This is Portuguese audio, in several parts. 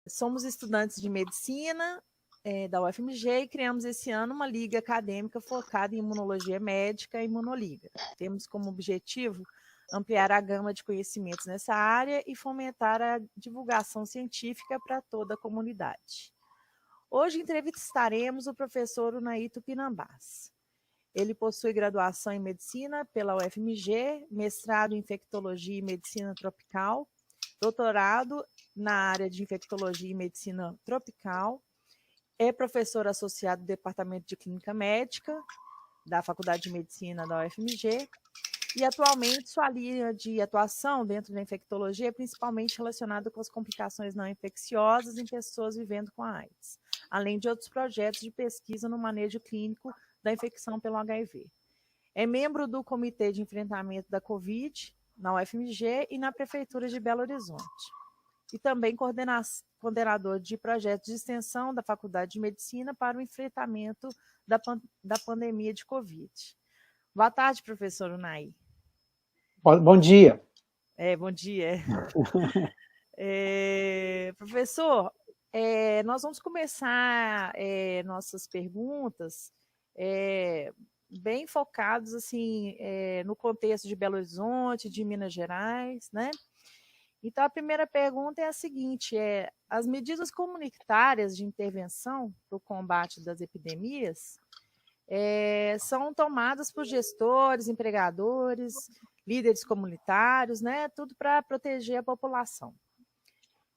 somos estudantes de medicina da UFMG e criamos esse ano uma liga acadêmica focada em imunologia médica e imunoliga. Temos como objetivo ampliar a gama de conhecimentos nessa área e fomentar a divulgação científica para toda a comunidade. Hoje entrevistaremos o professor Unai Tupinambás. Ele possui graduação em medicina pela UFMG, mestrado em infectologia e medicina tropical, doutorado na área de infectologia e medicina tropical, é professor associado do Departamento de Clínica Médica da Faculdade de Medicina da UFMG e atualmente sua linha de atuação dentro da infectologia é principalmente relacionada com as complicações não infecciosas em pessoas vivendo com a AIDS, além de outros projetos de pesquisa no manejo clínico da infecção pelo HIV. É membro do Comitê de Enfrentamento da Covid na UFMG e na Prefeitura de Belo Horizonte. E também coordenador de projetos de extensão da Faculdade de Medicina para o enfrentamento da pandemia de Covid. Boa tarde, professor Unai. Bom dia. Bom dia. Professor, nós vamos começar nossas perguntas bem focados assim, no contexto de Belo Horizonte, de Minas Gerais, né? Então, a primeira pergunta é a seguinte, as medidas comunitárias de intervenção para o combate das epidemias são tomadas por gestores, empregadores, líderes comunitários, né? Tudo para proteger a população.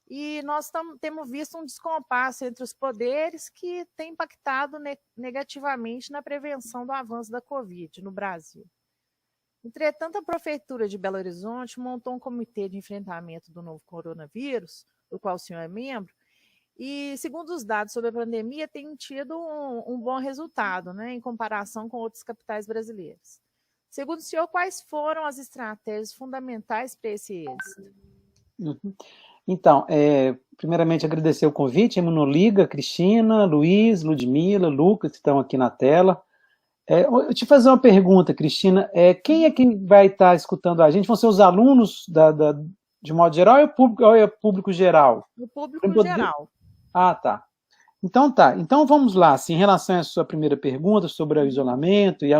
E nós temos visto um descompasso entre os poderes que tem impactado negativamente na prevenção do avanço da Covid no Brasil. Entretanto, a Prefeitura de Belo Horizonte montou um comitê de enfrentamento do novo coronavírus, do qual o senhor é membro, e, segundo os dados sobre a pandemia, tem tido um bom resultado, né, em comparação com outras capitais brasileiras. Segundo o senhor, quais foram as estratégias fundamentais para esse êxito? Então, primeiramente agradecer o convite, Imunoliga, Cristina, Luiz, Ludmila, Lucas, que estão aqui na tela. Eu te fazer uma pergunta, Cristina, quem é que vai estar escutando a gente? Vão ser os alunos de modo geral ou é o público geral? O público geral. Ah, tá. Então vamos lá, assim, em relação à sua primeira pergunta sobre o isolamento e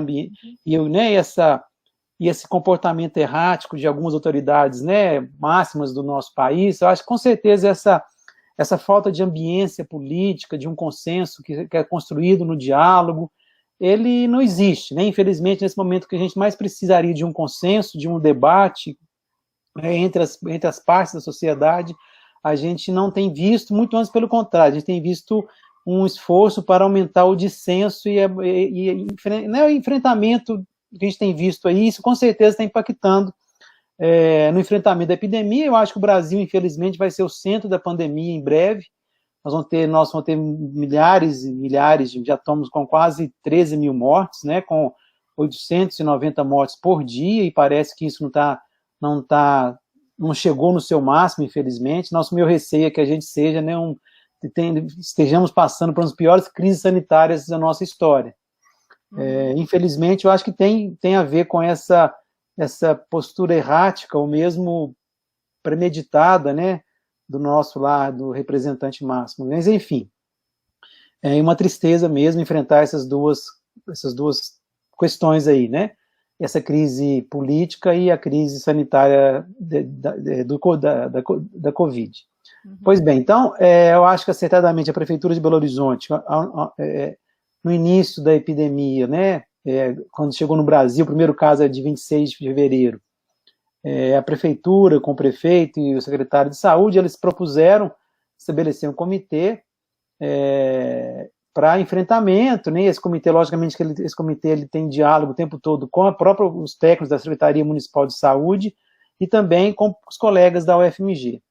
esse comportamento errático de algumas autoridades, né, máximas do nosso país, eu acho que com certeza essa falta de ambiência política, de um consenso que é construído no diálogo, ele não existe, né? Infelizmente, nesse momento que a gente mais precisaria de um consenso, de um debate entre as partes da sociedade, a gente não tem visto, muito antes pelo contrário, a gente tem visto um esforço para aumentar o dissenso e o enfrentamento que a gente tem visto aí, isso com certeza está impactando no enfrentamento da epidemia. Eu acho que o Brasil, infelizmente, vai ser o centro da pandemia em breve. Nós vamos ter milhares e milhares, já estamos com quase 13 mil mortes, né, com 890 mortes por dia, e parece que isso não chegou no seu máximo, infelizmente. Nosso meu receio é que a gente seja, né, estejamos passando por uma das piores crises sanitárias da nossa história. Infelizmente, eu acho que tem a ver com essa postura errática, ou mesmo premeditada, né, do nosso lado, representante máximo. Mas, enfim, é uma tristeza mesmo enfrentar essas duas questões aí, né? Essa crise política e a crise sanitária da Covid. Pois bem, então, eu acho que acertadamente a Prefeitura de Belo Horizonte, no início da epidemia, né, quando chegou no Brasil, o primeiro caso é de 26 de fevereiro, a prefeitura, com o prefeito e o secretário de saúde, eles propuseram estabelecer um comitê para enfrentamento, né? Esse comitê, logicamente, ele tem diálogo o tempo todo com os técnicos da Secretaria Municipal de Saúde e também com os colegas da UFMG.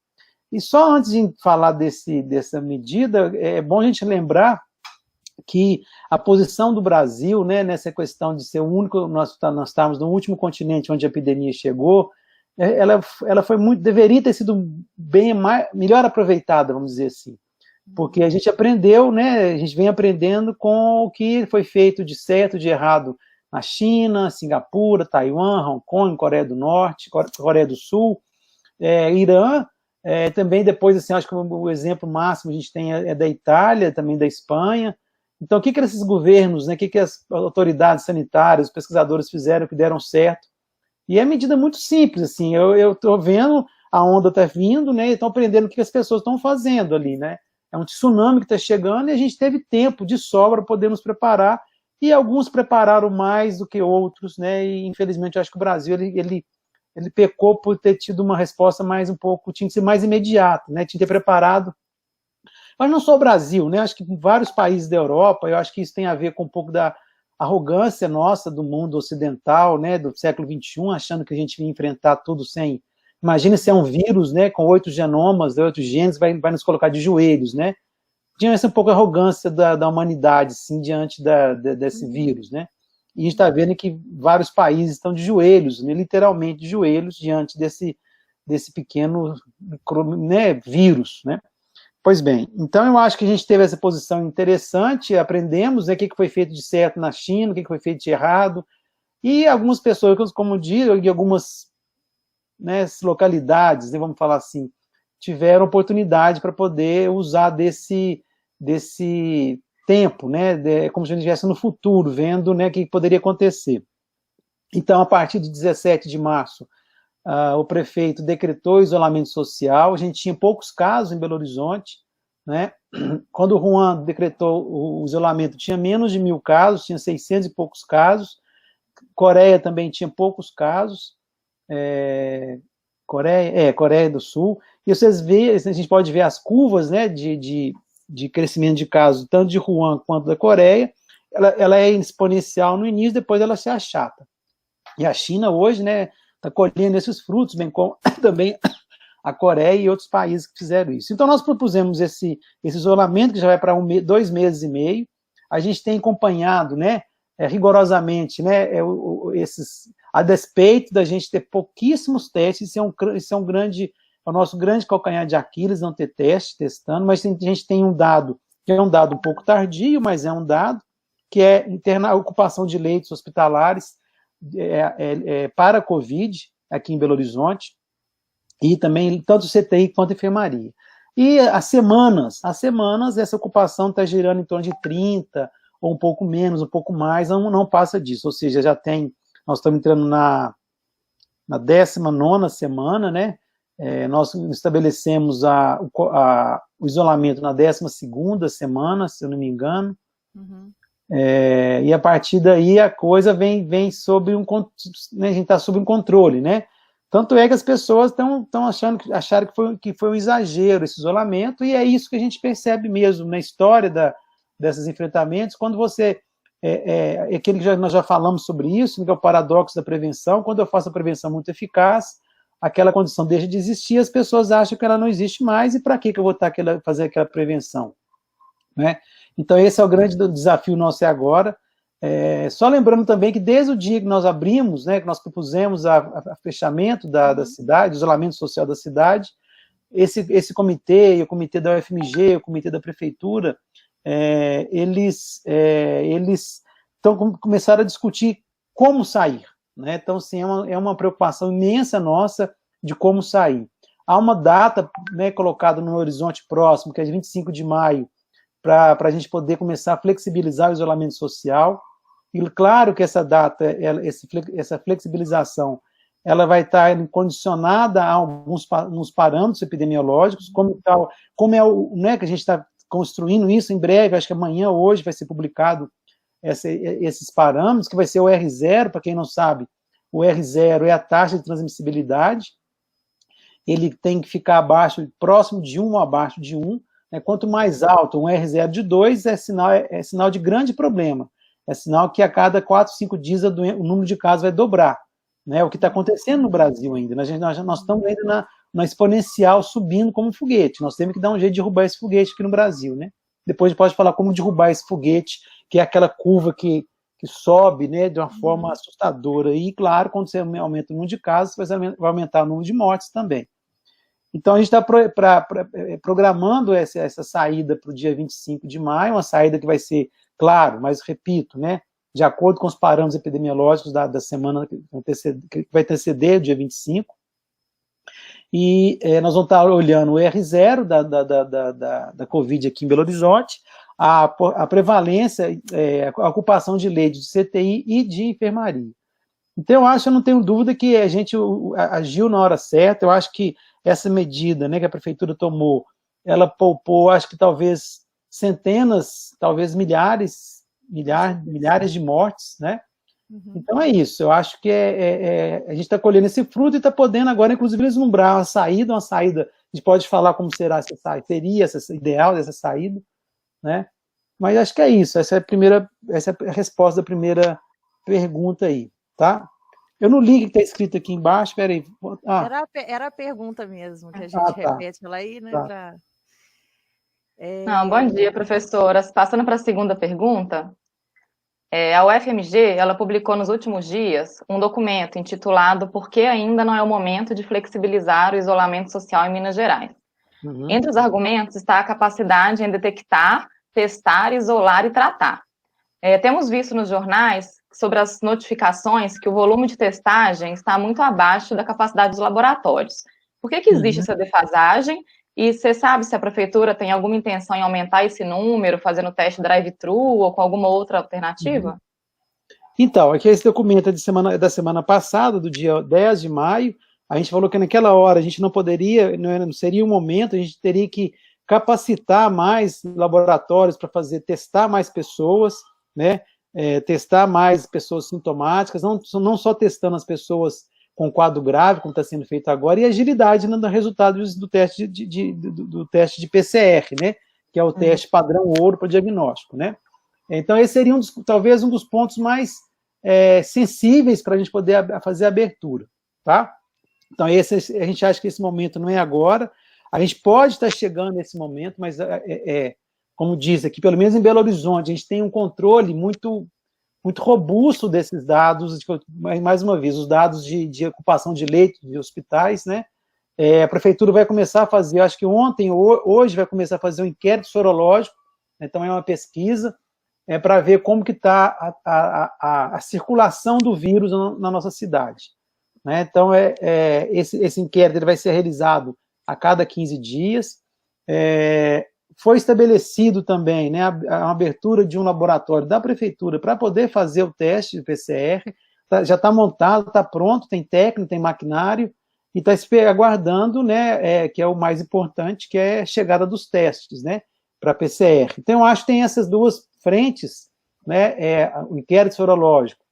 E só antes de falar dessa medida, é bom a gente lembrar que a posição do Brasil, né, nessa questão de ser o único, nós estamos no último continente onde a epidemia chegou, ela foi deveria ter sido melhor aproveitada, vamos dizer assim, porque a gente aprendeu, né, a gente vem aprendendo com o que foi feito de certo, de errado na China, Singapura, Taiwan, Hong Kong, Coreia do Norte, Coreia do Sul, Irã, Também depois, assim, acho que o exemplo máximo a gente tem é da Itália, também da Espanha. Então, o que esses governos, né, o que as autoridades sanitárias, os pesquisadores fizeram que deram certo? E é medida muito simples, assim, eu estou vendo a onda está vindo, né, e estão aprendendo o que as pessoas estão fazendo ali, né? É um tsunami que está chegando e a gente teve tempo de sobra para poder nos preparar, e alguns prepararam mais do que outros, né, e infelizmente eu acho que o Brasil, ele pecou por ter tido uma resposta mais um pouco, tinha que ser mais imediata, né, tinha que ter preparado. Mas não só o Brasil, né, acho que em vários países da Europa, eu acho que isso tem a ver com um pouco da arrogância nossa do mundo ocidental, né, do século XXI, achando que a gente ia enfrentar tudo sem... Imagina se é um vírus, né, com 8 genomas, 8 genes, vai nos colocar de joelhos, né? Tinha essa um pouco a arrogância da humanidade, sim, diante desse vírus, né? E a gente está vendo que vários países estão de joelhos, né, literalmente de joelhos, diante desse pequeno, né, vírus, né? Pois bem, então eu acho que a gente teve essa posição interessante, aprendemos, né, o que foi feito de certo na China, o que foi feito de errado, e algumas pessoas, como digo, e algumas, né, localidades, né, vamos falar assim, tiveram oportunidade para poder usar desse tempo, né, como se a gente estivesse no futuro, vendo, né, o que poderia acontecer. Então, a partir de 17 de março, o prefeito decretou isolamento social, a gente tinha poucos casos em Belo Horizonte, né? Quando o Juan decretou o isolamento, tinha menos de 1.000 casos, tinha 600 e poucos casos, Coreia também tinha poucos casos, Coreia do Sul, e vocês veem, a gente pode ver as curvas, né, de crescimento de casos, tanto de Wuhan quanto da Coreia, ela é exponencial no início, depois ela se achata. E a China hoje, né, está colhendo esses frutos, bem como também a Coreia e outros países que fizeram isso. Então nós propusemos esse isolamento, que já vai para 2 meses e meio, a gente tem acompanhado, né, rigorosamente, né, a despeito da gente ter pouquíssimos testes, isso é o nosso grande calcanhar de Aquiles, não ter teste testando, mas a gente tem um dado, que é um dado um pouco tardio, mas é um dado, que é a ocupação de leitos hospitalares para a Covid, aqui em Belo Horizonte, e também tanto CTI quanto enfermaria. E as semanas, essa ocupação está girando em torno de 30, ou um pouco menos, um pouco mais, não passa disso, ou seja, nós estamos entrando na 19ª semana, né? Nós estabelecemos o isolamento na 12ª semana, se eu não me engano, e a partir daí a coisa vem sob né, a gente está sob um controle, né? Tanto é que as pessoas estão acharam que foi um exagero esse isolamento, e é isso que a gente percebe mesmo na história desses enfrentamentos, quando você... aquele que nós já falamos sobre isso, que é o paradoxo da prevenção. Quando eu faço a prevenção muito eficaz, aquela condição deixa de existir, as pessoas acham que ela não existe mais, e para que eu vou fazer aquela prevenção? Né? Então esse é o grande desafio nosso agora. Só lembrando também que desde o dia que nós abrimos, né, que nós propusemos a fechamento da cidade, isolamento social da cidade, esse comitê, e o comitê da UFMG, o comitê da prefeitura, eles começaram a discutir como sair, né? Então, assim, é uma preocupação imensa nossa de como sair. Há uma data, né, colocada no horizonte próximo, que é 25 de maio, para a gente poder começar a flexibilizar o isolamento social. E claro que essa data, essa flexibilização, ela vai estar condicionada a alguns parâmetros epidemiológicos, como é né, que a gente está construindo isso em breve, acho que amanhã ou hoje vai ser publicado esses parâmetros, que vai ser o R0, para quem não sabe, o R0 é a taxa de transmissibilidade, ele tem que ficar próximo de 1 ou abaixo de 1, né? Quanto mais alto, um R0 de 2 é sinal de grande problema, é sinal que a cada 4, 5 dias o número de casos vai dobrar, né? O que está acontecendo no Brasil ainda, nós estamos ainda na exponencial subindo como um foguete, nós temos que dar um jeito de derrubar esse foguete aqui no Brasil, né? Depois a gente pode falar como derrubar esse foguete, que é aquela curva que sobe, né, de uma forma assustadora, e claro, quando você aumenta o número de casos, vai aumentar o número de mortes também. Então a gente está programando essa saída para o dia 25 de maio, uma saída que vai ser, claro, mas repito, né, de acordo com os parâmetros epidemiológicos da semana que vai anteceder o dia 25, e nós vamos estar olhando o R0 da Covid aqui em Belo Horizonte, a prevalência, a ocupação de leitos de CTI e de enfermaria. Então, eu não tenho dúvida que a gente agiu na hora certa. Eu acho que essa medida, né, que a prefeitura tomou, ela poupou, acho que talvez centenas, talvez milhares de mortes, né? Uhum. Então é isso, eu acho que a gente está colhendo esse fruto e está podendo agora, inclusive, vislumbrar uma saída, a gente pode falar como será essa saída, seria essa ideal dessa saída, né? Mas acho que é isso, essa é a resposta da primeira pergunta aí, tá? Eu não li o que está escrito aqui embaixo, peraí. Era a pergunta mesmo, que a gente repete ela aí, né? Tá. Não, bom dia, professora. Passando para a segunda pergunta, a UFMG, ela publicou nos últimos dias um documento intitulado Por que ainda não é o momento de flexibilizar o isolamento social em Minas Gerais? Uhum. Entre os argumentos está a capacidade em detectar, testar, isolar e tratar. Temos visto nos jornais sobre as notificações que o volume de testagem está muito abaixo da capacidade dos laboratórios. Por que existe essa defasagem? E você sabe se a prefeitura tem alguma intenção em aumentar esse número, fazendo teste drive-thru ou com alguma outra alternativa? Então, aqui esse documento é da semana passada, do dia 10 de maio, a gente falou que naquela hora a gente não poderia, não seria o momento, a gente teria que capacitar mais laboratórios para testar mais pessoas, né? Testar mais pessoas sintomáticas, não só testando as pessoas com quadro grave, como está sendo feito agora, e agilidade no resultado do teste do teste de PCR, né? Que é o teste padrão ouro para diagnóstico, né? Então, esse seria talvez um dos pontos mais sensíveis para a gente poder fazer a abertura, tá? Então, a gente acha que esse momento não é agora, a gente pode estar chegando nesse momento, mas, como diz aqui, pelo menos em Belo Horizonte, a gente tem um controle muito robusto desses dados, mais uma vez, os dados de ocupação de leitos de hospitais, né? A prefeitura vai começar a fazer, acho que ontem ou hoje vai começar a fazer um inquérito sorológico, então é uma pesquisa, para ver como que está a circulação do vírus na nossa cidade, né? Então, esse inquérito ele vai ser realizado a cada 15 dias, foi estabelecido também, né, a abertura de um laboratório da prefeitura para poder fazer o teste de PCR, já está montado, está pronto, tem técnico, tem maquinário, e está aguardando, né, que é o mais importante, que é a chegada dos testes, né, para PCR. Então, eu acho que tem essas duas frentes, né, o inquérito sorológico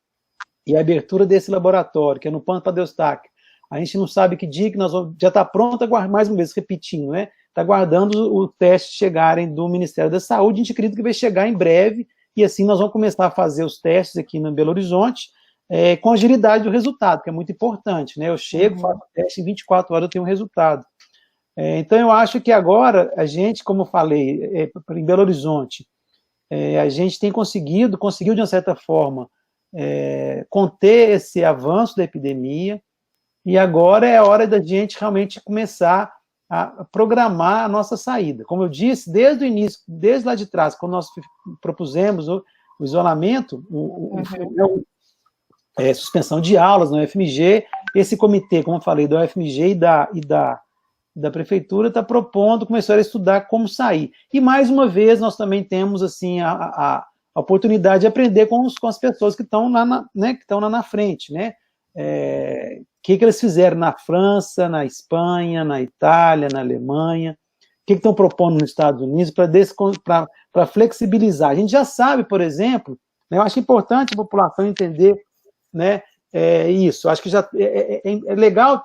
e a abertura desse laboratório, que é no Pampa do Eustáquio. A gente não sabe que dia que nós vamos, já está pronto, mais uma vez, repetindo, né, está aguardando o teste chegarem do Ministério da Saúde, a gente acredita que vai chegar em breve, e assim nós vamos começar a fazer os testes aqui no Belo Horizonte, com agilidade do resultado, que é muito importante, né? Eu chego, faço o teste, em 24 horas eu tenho um resultado. Então, eu acho que agora, a gente, como eu falei, em Belo Horizonte, a gente tem conseguiu de uma certa forma, conter esse avanço da epidemia, e agora é a hora da gente realmente começar a programar a nossa saída. Como eu disse, desde o início, desde lá de trás, quando nós propusemos o isolamento, suspensão de aulas na UFMG, esse comitê, como eu falei, da UFMG e da prefeitura está propondo, começou a estudar como sair. E, mais uma vez, nós também temos assim, a oportunidade de aprender com as pessoas que estão lá na frente, né? Que eles fizeram na França, na Espanha, na Itália, na Alemanha, o que estão propondo nos Estados Unidos para flexibilizar. A gente já sabe, por exemplo, né, eu acho importante a população entender, né, isso, acho que já é legal,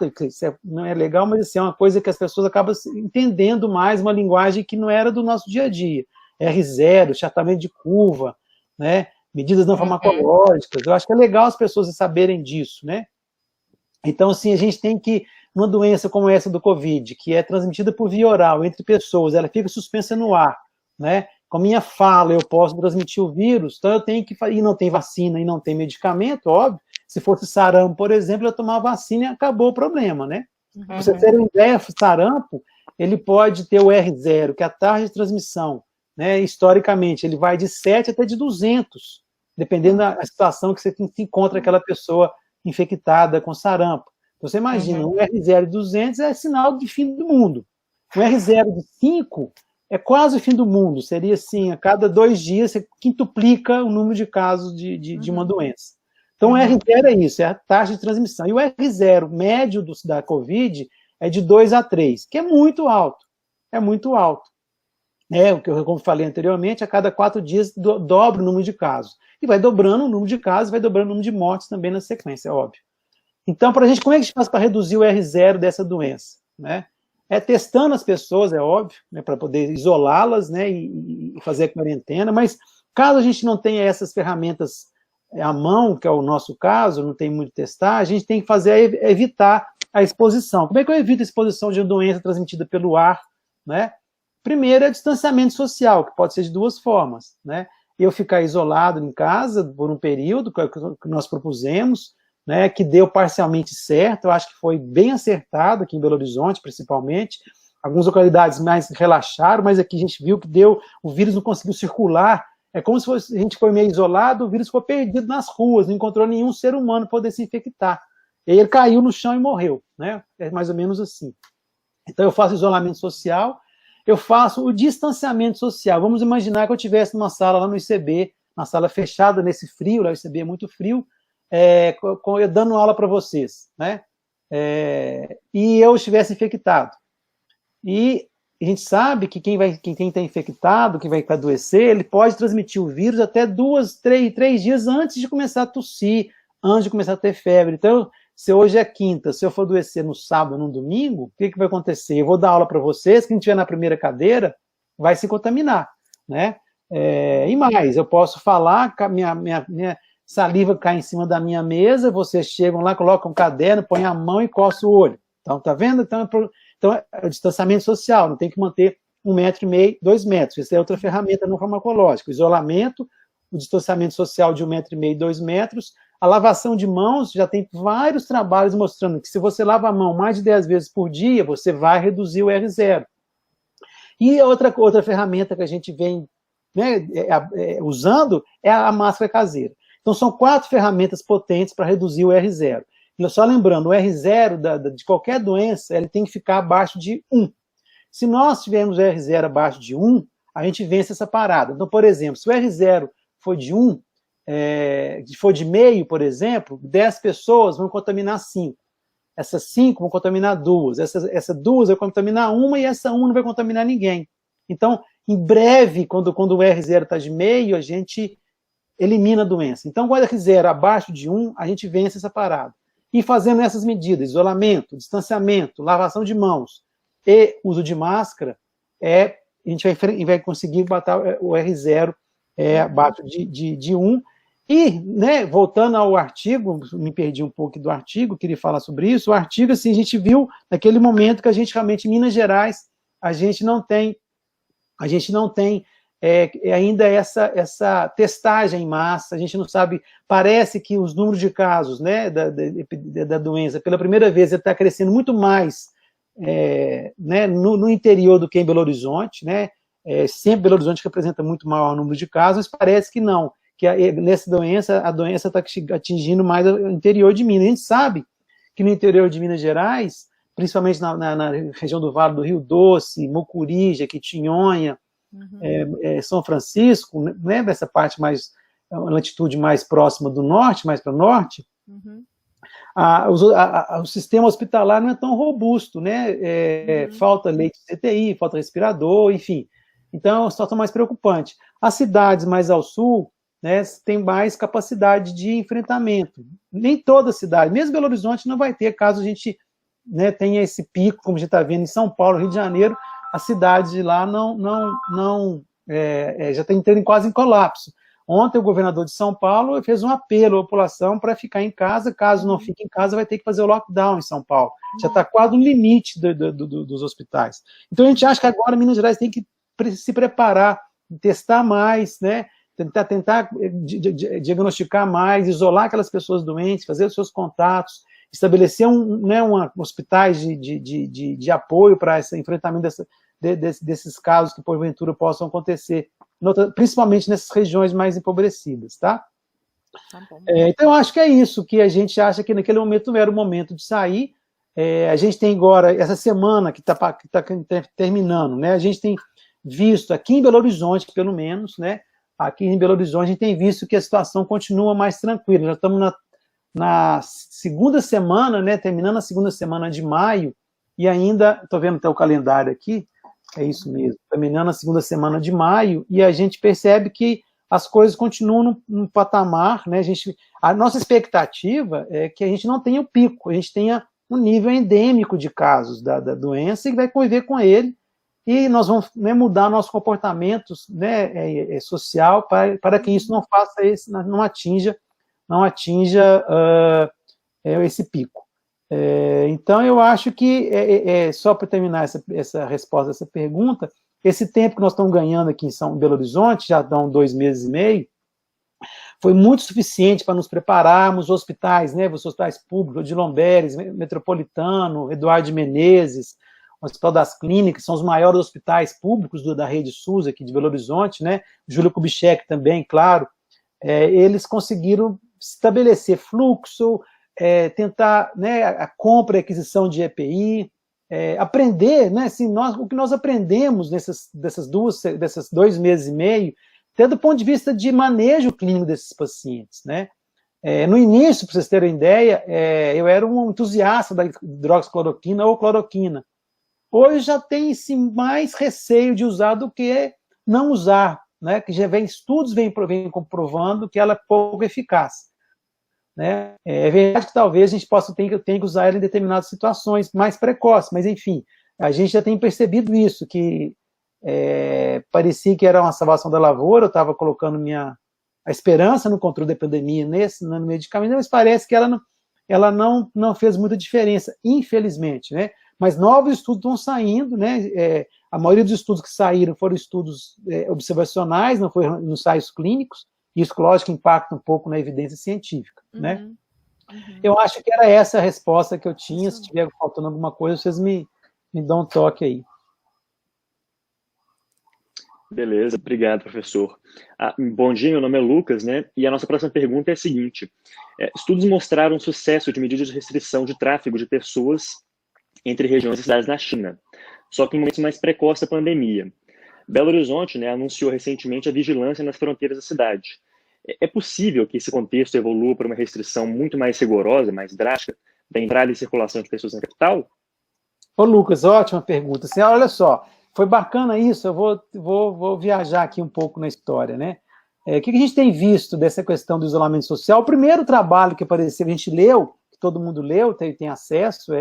não é legal, mas assim, é uma coisa que as pessoas acabam entendendo mais, uma linguagem que não era do nosso dia a dia. R0, achatamento de curva, né, medidas não farmacológicas, eu acho que é legal as pessoas saberem disso, né? Então, assim, a gente tem que, uma doença como essa do Covid, que é transmitida por via oral entre pessoas, ela fica suspensa no ar, né? Com a minha fala, eu posso transmitir o vírus, então eu tenho que, e não tem vacina e não tem medicamento, óbvio, se fosse sarampo, por exemplo, eu tomar vacina e acabou o problema, né? Pra você ter uma ideia, sarampo, ele pode ter o R0, que é a taxa de transmissão, né? Historicamente, ele vai de 7 até de 200, dependendo da situação que você encontra aquela pessoa infectada com sarampo. Você imagina, um R0 de 200 é sinal de fim do mundo. Um R0 de 5 é quase o fim do mundo. Seria assim, a cada 2 dias você quintuplica o número de casos de uma doença. Então, o R0 é isso, é a taxa de transmissão. E o R0 médio da Covid é de 2 a 3, que é muito alto. É muito alto. O que eu, como falei anteriormente, a cada 4 dias dobra o número de casos. E vai dobrando o número de casos, vai dobrando o número de mortes também na sequência, é óbvio. Então, como é que a gente faz para reduzir o R0 dessa doença? Né? É testando as pessoas, é óbvio, né, para poder isolá-las, né, e fazer a quarentena, mas caso a gente não tenha essas ferramentas à mão, que é o nosso caso, não tem muito testar, a gente tem que evitar a exposição. Como é que eu evito a exposição de uma doença transmitida pelo ar? Né? Primeiro é o distanciamento social, que pode ser de 2 formas. Né? Eu ficar isolado em casa por um período, que nós propusemos, né, que deu parcialmente certo, eu acho que foi bem acertado aqui em Belo Horizonte, principalmente. Algumas localidades mais relaxaram, mas aqui a gente viu que o vírus não conseguiu circular. É como se a gente foi meio isolado, o vírus ficou perdido nas ruas, não encontrou nenhum ser humano para poder se infectar. E aí ele caiu no chão e morreu. Né? É mais ou menos assim. Então eu faço isolamento social, eu faço o distanciamento social. Vamos imaginar que eu estivesse numa sala lá no ICB, uma sala fechada nesse frio, lá o ICB é muito frio, eu dando aula para vocês, né? E eu estivesse infectado. E a gente sabe que quem está infectado, quem vai adoecer, ele pode transmitir o vírus até 3 dias antes de começar a tossir, antes de começar a ter febre. Então, se hoje é quinta, se eu for adoecer no sábado, no domingo, o que vai acontecer? Eu vou dar aula para vocês, quem estiver na primeira cadeira vai se contaminar, né? E mais, eu posso falar, minha saliva cai em cima da minha mesa, vocês chegam lá, colocam um caderno, põem a mão e coçam o olho. Então, tá vendo? Então é o distanciamento social, não tem que manter 1,5 m, 2 metros. Essa é outra ferramenta não farmacológica. O isolamento, o distanciamento social de 1,5 m, 2 metros. A lavação de mãos, já tem vários trabalhos mostrando que se você lava a mão mais de 10 vezes por dia, você vai reduzir o R0. E outra ferramenta que a gente vem, né, usando é a máscara caseira. Então, são 4 ferramentas potentes para reduzir o R0. Só lembrando, o R0 de qualquer doença, ele tem que ficar abaixo de 1. Se nós tivermos o R0 abaixo de 1, a gente vence essa parada. Então, por exemplo, se o R0 for de 1, for de meio, por exemplo, 10 pessoas vão contaminar 5. Essas 5 vão contaminar 2. Essa 2 vai contaminar 1 e essa 1 não vai contaminar ninguém. Então, em breve, quando o R0 está de meio, a gente elimina a doença. Então, quando o R0 abaixo de 1, a gente vence essa parada. E fazendo essas medidas, isolamento, distanciamento, lavação de mãos e uso de máscara, a gente vai conseguir botar o R0 abaixo de 1. E, né, voltando ao artigo, me perdi um pouco do artigo, queria falar sobre isso. O artigo, assim, a gente viu naquele momento que a gente realmente, em Minas Gerais, a gente não tem ainda essa testagem em massa, a gente não sabe, parece que os números de casos, né, da doença, pela primeira vez, está crescendo muito mais né, no interior do que em Belo Horizonte, né, sempre Belo Horizonte representa muito maior número de casos, mas parece que não, que nessa doença, a doença está atingindo mais o interior de Minas. A gente sabe que no interior de Minas Gerais, principalmente na região do Vale do Rio Doce, Mucuri, Jequitinhonha, São Francisco, né, dessa parte mais, uma latitude mais próxima do norte, mais para o norte, o sistema hospitalar não é tão robusto, né? Falta leite de CTI, falta respirador, enfim. Então, é uma situação mais preocupante. As cidades mais ao sul, né, têm mais capacidade de enfrentamento. Nem toda cidade, mesmo Belo Horizonte, não vai ter, caso a gente, né, tenha esse pico, como a gente está vendo em São Paulo, Rio de Janeiro, a cidade de lá já está entrando quase em colapso. Ontem o governador de São Paulo fez um apelo à população para ficar em casa, caso não fique em casa vai ter que fazer o lockdown em São Paulo. Já está quase no limite dos hospitais. Então a gente acha que agora Minas Gerais tem que se preparar, testar mais, né? tentar diagnosticar mais, isolar aquelas pessoas doentes, fazer os seus contatos, estabelecer hospitais de apoio para esse enfrentamento desses casos que porventura possam acontecer, principalmente nessas regiões mais empobrecidas, tá? Tá bom. Então, eu acho que é isso, que a gente acha que naquele momento não era o momento de sair. A gente tem agora, essa semana que está terminando, né? A gente tem visto, aqui em Belo Horizonte, pelo menos, né? Aqui em Belo Horizonte, a gente tem visto que a situação continua mais tranquila. Já estamos na segunda semana, né? Terminando a segunda semana de maio, e ainda, estou vendo até o calendário aqui, é isso mesmo, terminando a segunda semana de maio, e a gente percebe que as coisas continuam no patamar, né? A nossa expectativa é que a gente não tenha o pico, a gente tenha um nível endêmico de casos da doença e vai conviver com ele, e nós vamos, né, mudar nossos comportamentos, né, social para que isso não faça não atinja esse pico. Então, eu acho que, só para terminar essa resposta a essa pergunta, esse tempo que nós estamos ganhando aqui em Belo Horizonte, já dão 2 meses e meio, foi muito suficiente para nos prepararmos. Os hospitais, né, os hospitais públicos, Odilon Beres, Metropolitano, Eduardo de Menezes, o Hospital das Clínicas, são os maiores hospitais públicos da rede SUS aqui de Belo Horizonte, né, Júlio Kubitschek também, claro, eles conseguiram estabelecer fluxo, tentar, né, a compra e aquisição de EPI, aprender, né, assim, o que nós aprendemos desses 2 meses e meio, até do ponto de vista de manejo clínico desses pacientes, né? No início, para vocês terem ideia, eu era um entusiasta da hidroxicloroquina ou cloroquina. Hoje já tem sim, mais receio de usar do que não usar, né? Que já estudos vêm comprovando que ela é pouco eficaz. Né? É verdade que talvez a gente tenha que usar ela em determinadas situações mais precoces, mas enfim, a gente já tem percebido isso, que parecia que era uma salvação da lavoura, eu estava colocando a esperança no controle da pandemia no medicamento, mas parece que ela não fez muita diferença, infelizmente, né? Mas novos estudos estão saindo, né? A maioria dos estudos que saíram foram estudos observacionais, não foram nos ensaios clínicos. Isso, lógico, impacta um pouco na evidência científica, né? Eu acho que era essa a resposta que eu tinha. Se estiver faltando alguma coisa, vocês me dão um toque aí. Beleza, obrigado, professor. Bom dia, meu nome é Lucas, né? E a nossa próxima pergunta é a seguinte. Estudos mostraram o sucesso de medidas de restrição de tráfego de pessoas entre regiões e cidades na China, só que em momentos mais precoces da pandemia. Belo Horizonte, né, anunciou recentemente a vigilância nas fronteiras da cidade. É possível que esse contexto evolua para uma restrição muito mais rigorosa, mais drástica, da entrada e circulação de pessoas na capital? Ô, Lucas, ótima pergunta. Assim, olha só, foi bacana isso, eu vou viajar aqui um pouco na história, né? O que a gente tem visto dessa questão do isolamento social? O primeiro trabalho que apareceu, a gente leu, que todo mundo leu, tem acesso,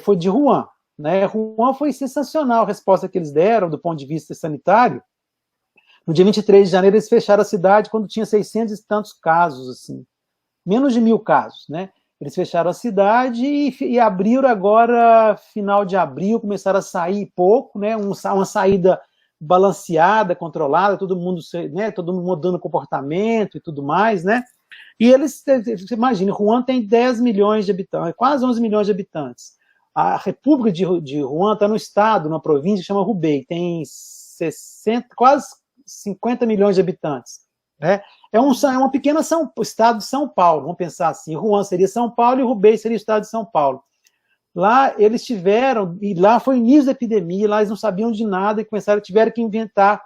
foi de Wuhan. Né? Wuhan foi sensacional a resposta que eles deram do ponto de vista sanitário. No dia 23 de janeiro, eles fecharam a cidade quando tinha 600 e tantos casos, assim, menos de 1.000 casos, né? Eles fecharam a cidade e abriram agora, final de abril, começaram a sair pouco, né? Uma saída balanceada, controlada, todo mundo, né? Todo mundo mudando comportamento e tudo mais, né? E eles, você imagina, Wuhan tem 10 milhões de habitantes, quase 11 milhões de habitantes. A República de Wuhan está no estado, numa província que chama Hubei, tem quase 50 milhões de habitantes. Né? É uma pequena estado de São Paulo, vamos pensar assim. Wuhan seria São Paulo e Hubei seria o estado de São Paulo. Lá eles tiveram, e lá foi o início da epidemia, lá eles não sabiam de nada e tiveram que inventar,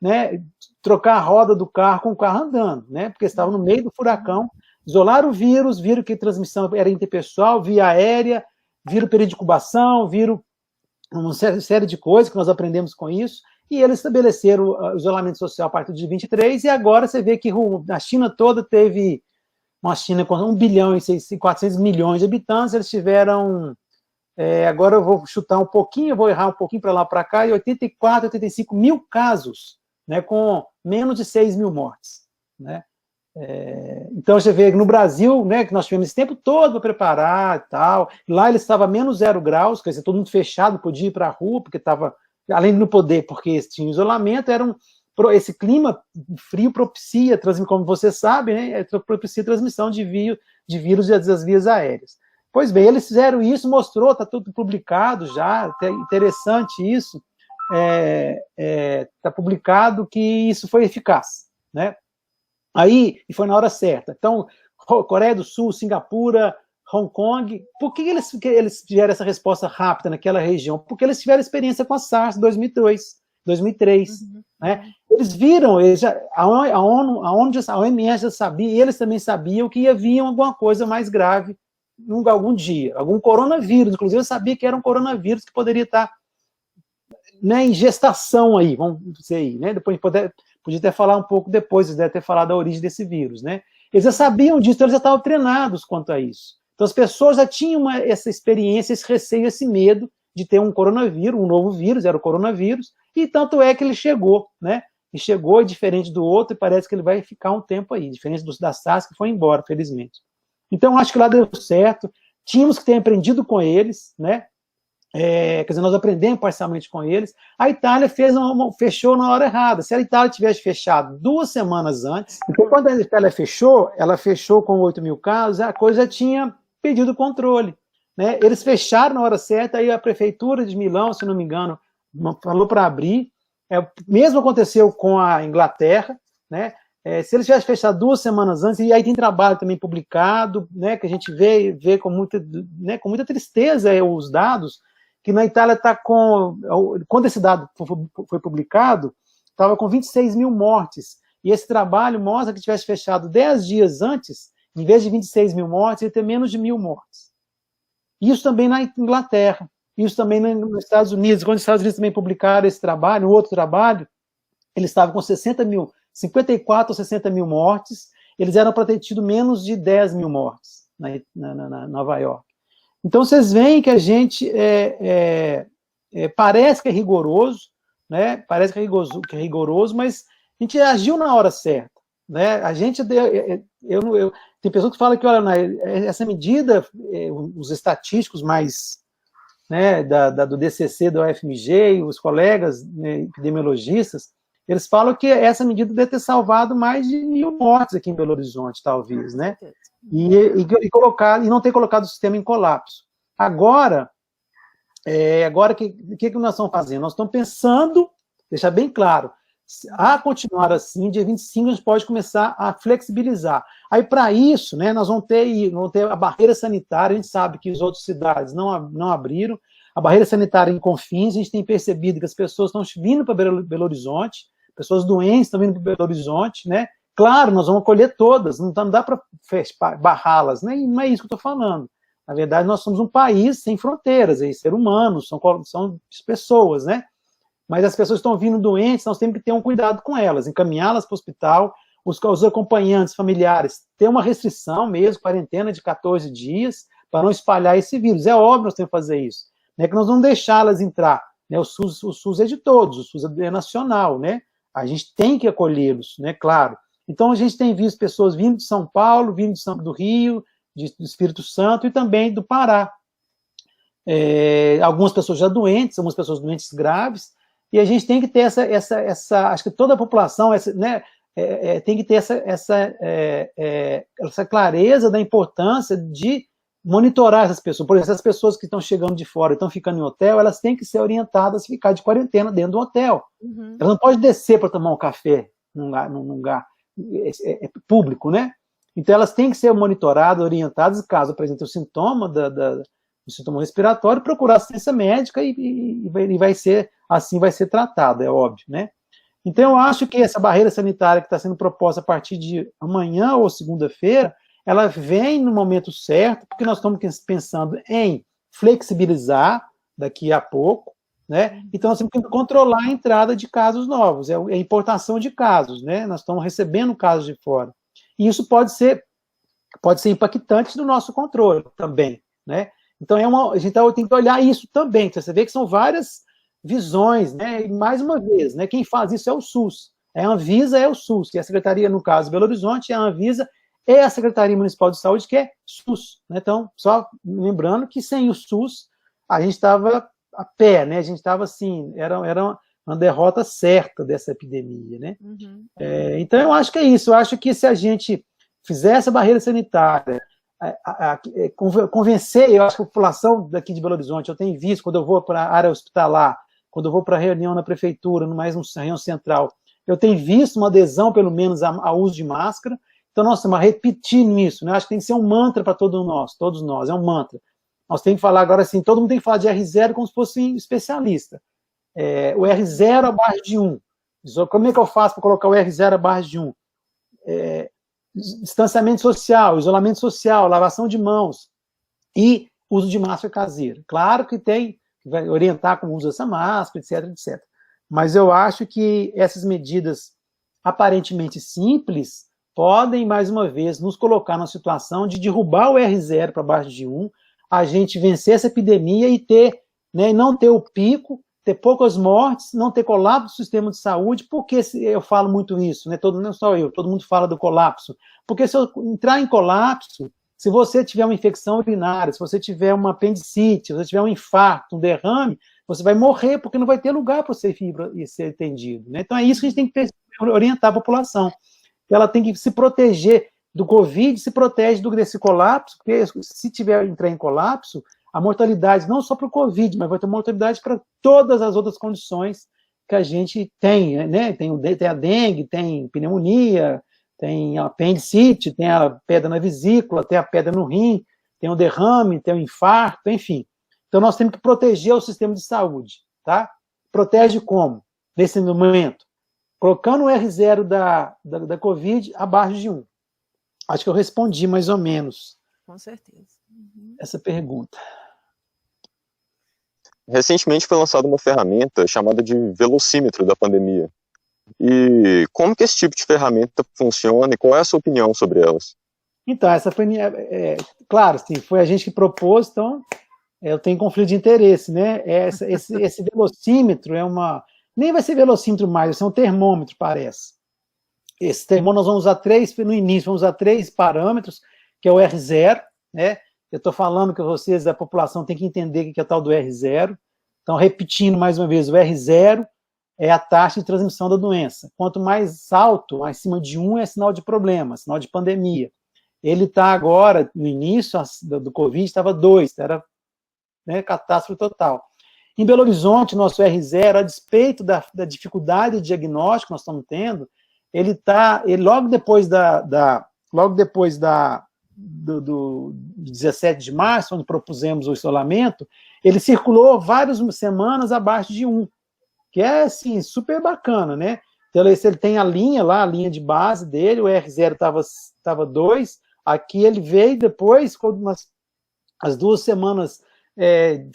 né, trocar a roda do carro com o carro andando, né, porque estavam no meio do furacão, isolaram o vírus, viram que a transmissão era interpessoal, via aérea, viram período de incubação, viram uma série de coisas que nós aprendemos com isso, e eles estabeleceram o isolamento social a partir de 23, e agora você vê que a China toda teve, uma China com 1 bilhão e 400 milhões de habitantes, eles tiveram, agora eu vou chutar um pouquinho, eu vou errar um pouquinho para lá para cá, e 84, 85 mil casos, né, com menos de 6 mil mortes, né? Então você vê que no Brasil, né, que nós tivemos esse tempo todo para preparar e tal, lá ele estava menos 0 graus, quer dizer, todo mundo fechado, podia ir para a rua, porque estava, além de não poder, porque tinha isolamento, esse clima frio propicia, como você sabe, né, propicia a transmissão de vírus das vias aéreas. Pois bem, eles fizeram isso, mostrou, está tudo publicado já, interessante isso, está publicado que isso foi eficaz, né? Aí, e foi na hora certa. Então, Coreia do Sul, Singapura, Hong Kong, por que eles tiveram essa resposta rápida naquela região? Porque eles tiveram experiência com a SARS em 2002, 2003. Né? Eles viram, a OMS já sabia, e eles também sabiam que ia vir alguma coisa mais grave algum dia, algum coronavírus, inclusive eu sabia que era um coronavírus que poderia estar, né, em gestação aí, vamos dizer aí, né? Depois podia até falar um pouco depois, eles devem ter falado da origem desse vírus, né? Eles já sabiam disso, então eles já estavam treinados quanto a isso. Então as pessoas já tinham essa experiência, esse receio, esse medo de ter um coronavírus, um novo vírus, era o coronavírus, e tanto é que ele chegou, né? E chegou diferente do outro, e parece que ele vai ficar um tempo aí, diferente da SARS, que foi embora, felizmente. Então, acho que lá deu certo, tínhamos que ter aprendido com eles, né? Quer dizer, nós aprendemos parcialmente com eles. A Itália fechou na hora errada. Se a Itália tivesse fechado 2 semanas antes, então quando a Itália fechou, ela fechou com 8 mil casos, a coisa já tinha perdido o controle. Né? Eles fecharam na hora certa, aí a prefeitura de Milão, se não me engano, falou para abrir. Mesmo aconteceu com a Inglaterra, né? Se eles tivessem fechado 2 semanas antes, e aí tem trabalho também publicado, né, que a gente vê com muita tristeza os dados, que na Itália está quando esse dado foi publicado, estava com 26 mil mortes, e esse trabalho mostra que tivesse fechado 10 dias antes, em vez de 26 mil mortes, ia ter menos de 1.000 mortes. Isso também na Inglaterra, isso também nos Estados Unidos. Quando os Estados Unidos também publicaram esse trabalho, outro trabalho, eles estavam com 54 ou 60 mil mortes, eles eram para ter tido menos de 10 mil mortes na Nova York. Então, vocês veem que a gente parece que é rigoroso, né? Parece que é rigoroso, mas a gente agiu na hora certa. Né? A gente, tem pessoas que falam que, olha, essa medida, os estatísticos mais, né, do DCC, do UFMG, os colegas, né, epidemiologistas, eles falam que essa medida deve ter salvado mais de 1.000 mortes aqui em Belo Horizonte, talvez, né? E não ter colocado o sistema em colapso. Agora o que nós estamos fazendo? Nós estamos pensando, deixar bem claro, a continuar assim, dia 25 a gente pode começar a flexibilizar. Aí, para isso, né, nós vamos ter a barreira sanitária, a gente sabe que as outras cidades não abriram, a barreira sanitária em Confins, a gente tem percebido que as pessoas estão vindo para Belo Horizonte, pessoas doentes estão vindo para Belo Horizonte, né? Claro, nós vamos acolher todas, não dá para barrá-las, né? Não é isso que eu estou falando. Na verdade, nós somos um país sem fronteiras, ser humanos, são pessoas, né? Mas as pessoas estão vindo doentes, nós temos que ter um cuidado com elas, encaminhá-las para o hospital, os acompanhantes familiares ter uma restrição mesmo, quarentena de 14 dias, para não espalhar esse vírus. É óbvio que nós temos que fazer isso. Né? Que nós não deixá-las entrar. Né? O SUS é de todos, o SUS é nacional, né? A gente tem que acolhê-los, né? Claro. Então, a gente tem visto pessoas vindo de São Paulo, vindo do Rio, do Espírito Santo e também do Pará. Algumas pessoas já doentes, algumas pessoas doentes graves, e a gente tem que ter acho que toda a população, né, tem que ter essa clareza da importância de monitorar essas pessoas. Por exemplo, as pessoas que estão chegando de fora e estão ficando em hotel, elas têm que ser orientadas a ficar de quarentena dentro do hotel. Uhum. Elas não podem descer para tomar um café num lugar público, né? Então, elas têm que ser monitoradas, orientadas, caso apresentem o sintoma do sintoma respiratório, procurar assistência médica e vai ser tratado, é óbvio, né? Então, eu acho que essa barreira sanitária que está sendo proposta a partir de amanhã ou segunda-feira, ela vem no momento certo, porque nós estamos pensando em flexibilizar daqui a pouco, né? Então, nós temos que controlar a entrada de casos novos, a importação de casos, né? Nós estamos recebendo casos de fora. E isso pode ser impactante no nosso controle também, né? Então, a gente tem que olhar isso também. Então, você vê que são várias visões, né? E, mais uma vez, né? Quem faz isso é o SUS. A Anvisa é o SUS, que é a Secretaria, no caso, de Belo Horizonte, a Anvisa é a Secretaria Municipal de Saúde, que é SUS. Né? Então, só lembrando que sem o SUS, a gente estava a pé, né? A gente estava assim, era uma derrota certa dessa epidemia, né? Uhum. Então, eu acho que é isso. Eu acho que se a gente fizer essa barreira sanitária, convencer, eu acho que a população daqui de Belo Horizonte, eu tenho visto, quando eu vou para a área hospitalar, quando eu vou para a reunião na prefeitura, mais uma reunião central, eu tenho visto uma adesão, pelo menos, ao uso de máscara. Então, nós estamos repetindo isso, né? Acho que tem que ser um mantra para todos nós, é um mantra. Nós temos que falar agora assim, todo mundo tem que falar de R0 como se fosse um especialista. O R0 abaixo de 1. Como é que eu faço para colocar o R0 abaixo de 1? Distanciamento social, isolamento social, lavação de mãos e uso de máscara caseira. Claro que tem, que vai orientar como usa essa máscara, etc, etc. Mas eu acho que essas medidas aparentemente simples podem, mais uma vez, nos colocar numa situação de derrubar o R0 para baixo de 1, a gente vencer essa epidemia e ter, né, não ter o pico, ter poucas mortes, não ter colapso do sistema de saúde. Por que eu falo muito isso? Né? Não só eu, todo mundo fala do colapso. Porque se eu entrar em colapso, se você tiver uma infecção urinária, se você tiver uma apendicite, se você tiver um infarto, um derrame, você vai morrer, porque não vai ter lugar para você ser atendido. Né? Então é isso que a gente tem que orientar a população. Ela tem que se proteger do Covid, se protege desse colapso, porque se entrar em colapso, a mortalidade, não só para o Covid, mas vai ter mortalidade para todas as outras condições que a gente tem, né? Tem a dengue, tem pneumonia, tem a apendicite, tem a pedra na vesícula, tem a pedra no rim, tem o derrame, tem o infarto, enfim. Então nós temos que proteger o sistema de saúde, tá? Protege como? Nesse momento? Colocando o R0 da Covid abaixo de 1. Acho que eu respondi mais ou menos. Com certeza. Essa pergunta. Recentemente foi lançada uma ferramenta chamada de velocímetro da pandemia. E como que esse tipo de ferramenta funciona e qual é a sua opinião sobre elas? Então, essa foi, claro, sim, foi a gente que propôs, então eu tenho conflito de interesse, né? Esse velocímetro nem vai ser velocímetro mais, vai ser um termômetro, parece. Esse termômetro nós vamos usar no início, vamos usar 3 parâmetros, que é o R0, né? Eu estou falando que vocês, a população, tem que entender o que é o tal do R0. Então, repetindo mais uma vez, o R0 é a taxa de transmissão da doença. Quanto mais alto, acima de 1, é sinal de problema, sinal de pandemia. Ele está agora, no início do Covid, estava 2, era, né, catástrofe total. Em Belo Horizonte, nosso R0, a despeito da dificuldade de diagnóstico que nós estamos tendo, ele logo depois do 17 de março, onde propusemos o isolamento, ele circulou várias semanas abaixo de 1, que é, assim, super bacana, né? Então, ele tem a linha lá, a linha de base dele, o R0 estava 2, aqui ele veio depois, as 2 semanas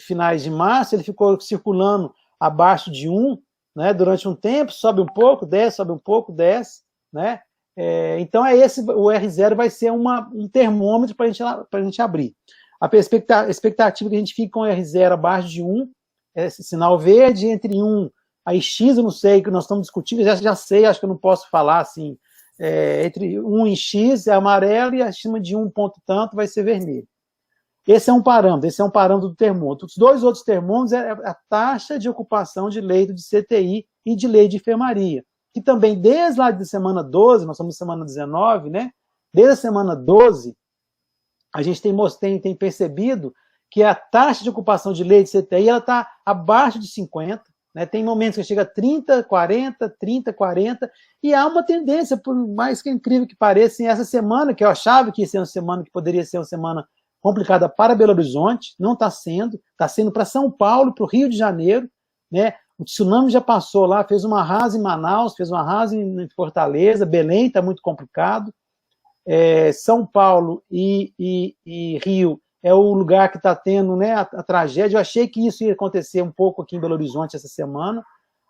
finais de março, ele ficou circulando abaixo de 1, né? Durante um tempo, sobe um pouco, desce, sobe um pouco, desce, né? Então, o R0 vai ser um termômetro para a gente abrir. A expectativa que a gente fique com o R0 abaixo de 1, sinal verde, entre 1 a X, eu não sei, que nós estamos discutindo, já sei, acho que eu não posso falar assim, entre 1 e X é amarelo e acima de 1 ponto tanto vai ser vermelho. Esse é um parâmetro do termômetro. Os 2 outros termômetros é a taxa de ocupação de leito de CTI e de leito de enfermaria. Que também, desde lá de semana 12, nós estamos na semana 19, né? Desde a semana 12, a gente tem percebido que a taxa de ocupação de leito de CTI está abaixo de 50, né? Tem momentos que chega a 30, 40, 30, 40, e há uma tendência, por mais que incrível que pareça, essa semana, que eu achava que ia ser uma semana que poderia ser uma semana complicada para Belo Horizonte, não está sendo para São Paulo, para o Rio de Janeiro, né? O tsunami já passou lá, fez uma arrasa em Manaus, fez uma arrasa em Fortaleza, Belém está muito complicado, São Paulo e Rio é o lugar que está tendo, né, a tragédia. Eu achei que isso ia acontecer um pouco aqui em Belo Horizonte essa semana,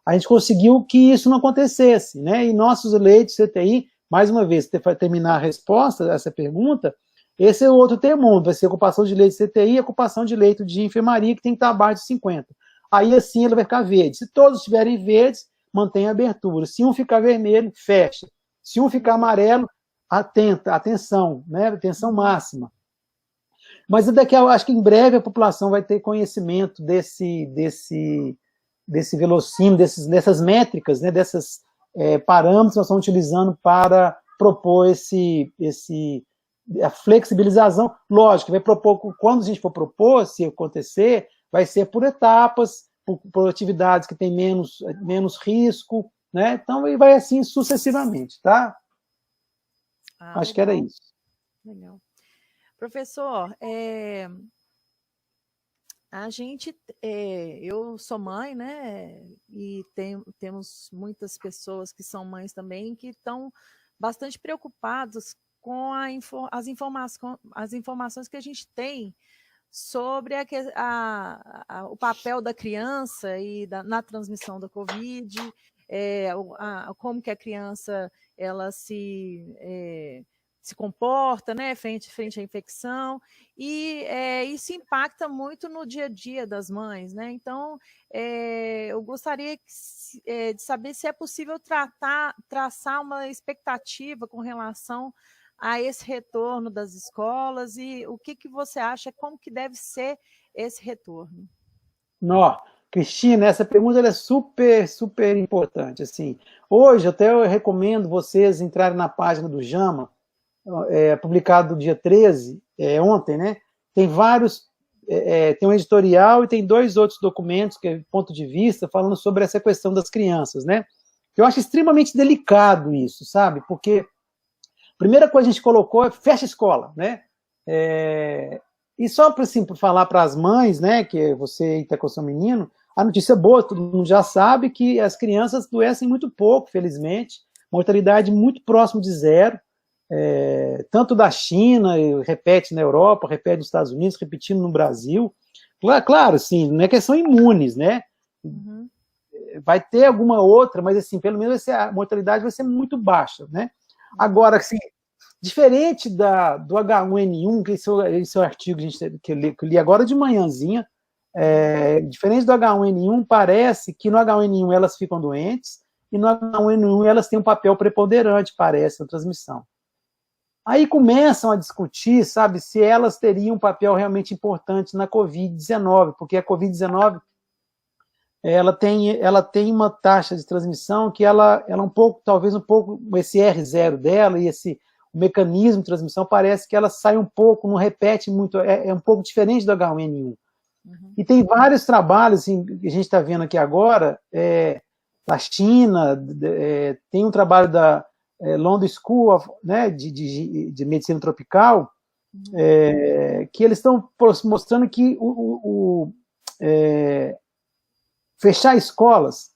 a gente conseguiu que isso não acontecesse, né? E nossos leitos CTI, mais uma vez, para terminar a resposta a essa pergunta, esse é o outro termômetro, vai ser ocupação de leito de CTI e ocupação de leito de enfermaria, que tem que estar abaixo de 50. Aí, assim, ele vai ficar verde. Se todos estiverem verdes, mantém a abertura. Se um ficar vermelho, fecha. Se um ficar amarelo, atenção, né? Atenção máxima. Mas eu acho que em breve a população vai ter conhecimento desse velocímetro, dessas métricas, né? Desses parâmetros que nós estamos utilizando para propor a flexibilização. Lógico, vai propor, quando a gente for propor, se acontecer, vai ser por etapas, por atividades que têm menos risco, né? Então, e vai assim sucessivamente, tá? Acho que era isso. Legal. Professor, a gente, eu sou mãe, né? E temos muitas pessoas que são mães também que estão bastante preocupadas com as informações que a gente tem sobre o papel da criança e na transmissão da Covid, como que a criança ela se comporta, né, frente à infecção, e isso impacta muito no dia a dia das mães, né? Então, eu gostaria de saber se é possível traçar uma expectativa com relação a esse retorno das escolas e o que você acha, como que deve ser esse retorno? Cristina, essa pergunta ela é super, super importante. Assim, hoje, até eu recomendo vocês entrarem na página do JAMA, publicado dia 13, ontem, né? Tem vários, tem um editorial e tem 2 outros documentos, que é ponto de vista, falando sobre essa questão das crianças, né? Eu acho extremamente delicado isso, sabe? Porque a primeira coisa que a gente colocou é fecha a escola, né? E só para assim, falar para as mães, né, que você está com o seu menino, a notícia boa, todo mundo já sabe que as crianças adoecem muito pouco, felizmente, mortalidade muito próximo de 0, tanto da China, repete na Europa, repete nos Estados Unidos, repetindo no Brasil. Claro, sim, não é que são imunes, né? Uhum. Vai ter alguma outra, mas assim, pelo menos a mortalidade vai ser muito baixa, né? Agora, assim, diferente do H1N1, que esse é o artigo que eu li agora de manhãzinha, diferente do H1N1, parece que no H1N1 elas ficam doentes, e no H1N1 elas têm um papel preponderante, parece, na transmissão. Aí começam a discutir, sabe, se elas teriam um papel realmente importante na Covid-19, porque a Covid-19 ela tem uma taxa de transmissão que ela um pouco, talvez um pouco, esse R0 dela e o mecanismo de transmissão parece que ela sai um pouco, não repete muito, é um pouco diferente do H1N1. Uhum. E tem vários trabalhos, assim, que a gente está vendo aqui agora, da China, tem um trabalho da London School of, né, de Medicina Tropical, que eles estão mostrando que fechar escolas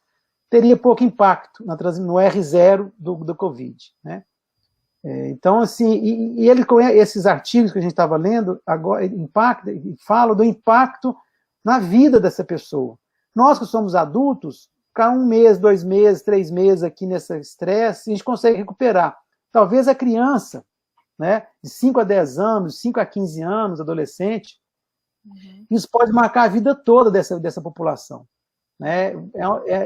teria pouco impacto no R0 do Covid, né? Então, assim, esses artigos que a gente estava lendo agora falam do impacto na vida dessa pessoa. Nós que somos adultos, ficar 1 mês, 2 meses, 3 meses aqui nesse estresse, a gente consegue recuperar. Talvez a criança, né, de 5 a 10 anos, 5 a 15 anos, adolescente, isso pode marcar a vida toda dessa população. Né?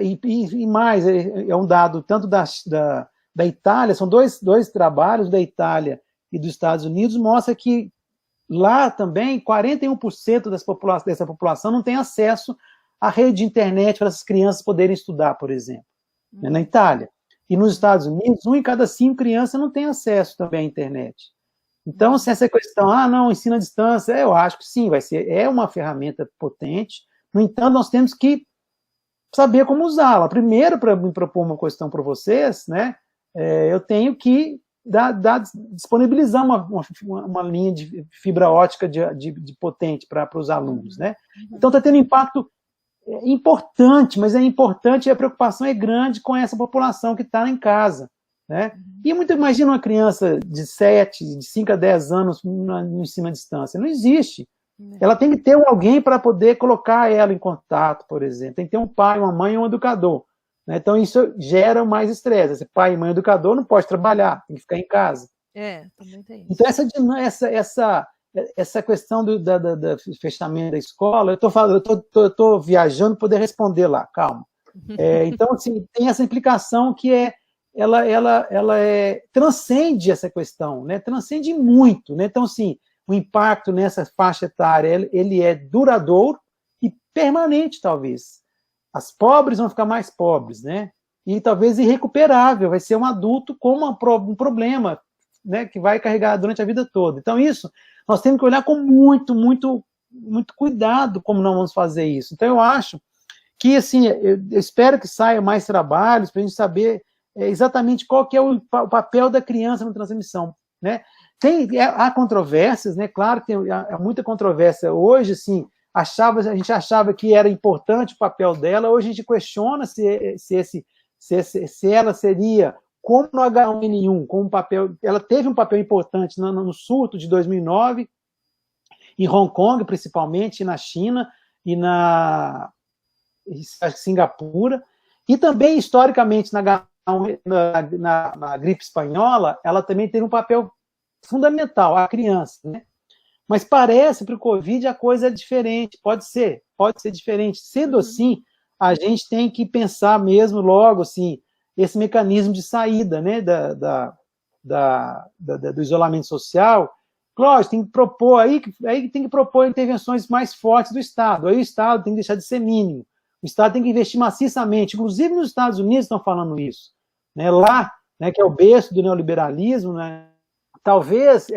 E mais, é um dado tanto da Itália, são dois trabalhos da Itália e dos Estados Unidos, mostra que lá também 41% dessa população não tem acesso à rede de internet para essas crianças poderem estudar, por exemplo, né, na Itália. E nos Estados Unidos, 1 em cada 5 crianças não tem acesso também à internet. Então, se essa questão, não, ensino à distância, eu acho que sim, é uma ferramenta potente, no entanto, nós temos que saber como usá-la. Primeiro, para me propor uma questão para vocês, né, eu tenho que disponibilizar uma linha de fibra ótica de potente para os alunos, né? Então está tendo impacto importante, mas é importante e a preocupação é grande com essa população que está em casa, né? E imagina uma criança de 5 a 10 anos no ensino à distância, não existe. Ela tem que ter alguém para poder colocar ela em contato, por exemplo. Tem que ter um pai, uma mãe e um educador. Né? Então, isso gera mais estresse. Esse pai, mãe e educador não pode trabalhar, tem que ficar em casa. Também tem isso. Então, essa questão do fechamento da escola, eu estou viajando para poder responder lá, calma. Então, assim, tem essa implicação que ela transcende essa questão, né? Transcende muito. Né? Então, assim, o impacto nessa faixa etária, ele é duradouro e permanente, talvez. As pobres vão ficar mais pobres, né? E talvez irrecuperável, vai ser um adulto com um problema, né, que vai carregar durante a vida toda. Então, isso, nós temos que olhar com muito, muito, muito cuidado como nós vamos fazer isso. Então, eu acho que, assim, eu espero que saia mais trabalhos para a gente saber exatamente qual que é o papel da criança na transmissão, né? Há controvérsias, né? Claro que há muita controvérsia. Hoje, assim, a gente achava que era importante o papel dela, hoje a gente questiona se ela seria, como no H1N1, com um papel, ela teve um papel importante no surto de 2009, em Hong Kong, principalmente, e na China, e na Singapura, e também, historicamente, na gripe espanhola, ela também teve um papel fundamental, a criança, né? Mas parece que para o Covid a coisa é diferente, pode ser diferente. Sendo assim, a gente tem que pensar mesmo logo, assim, esse mecanismo de saída, né, do isolamento social. Lógico, tem que propor aí tem que propor intervenções mais fortes do Estado. Aí o Estado tem que deixar de ser mínimo. O Estado tem que investir maciçamente. Inclusive nos Estados Unidos estão falando isso, né? Lá, né, que é o berço do neoliberalismo, né? Talvez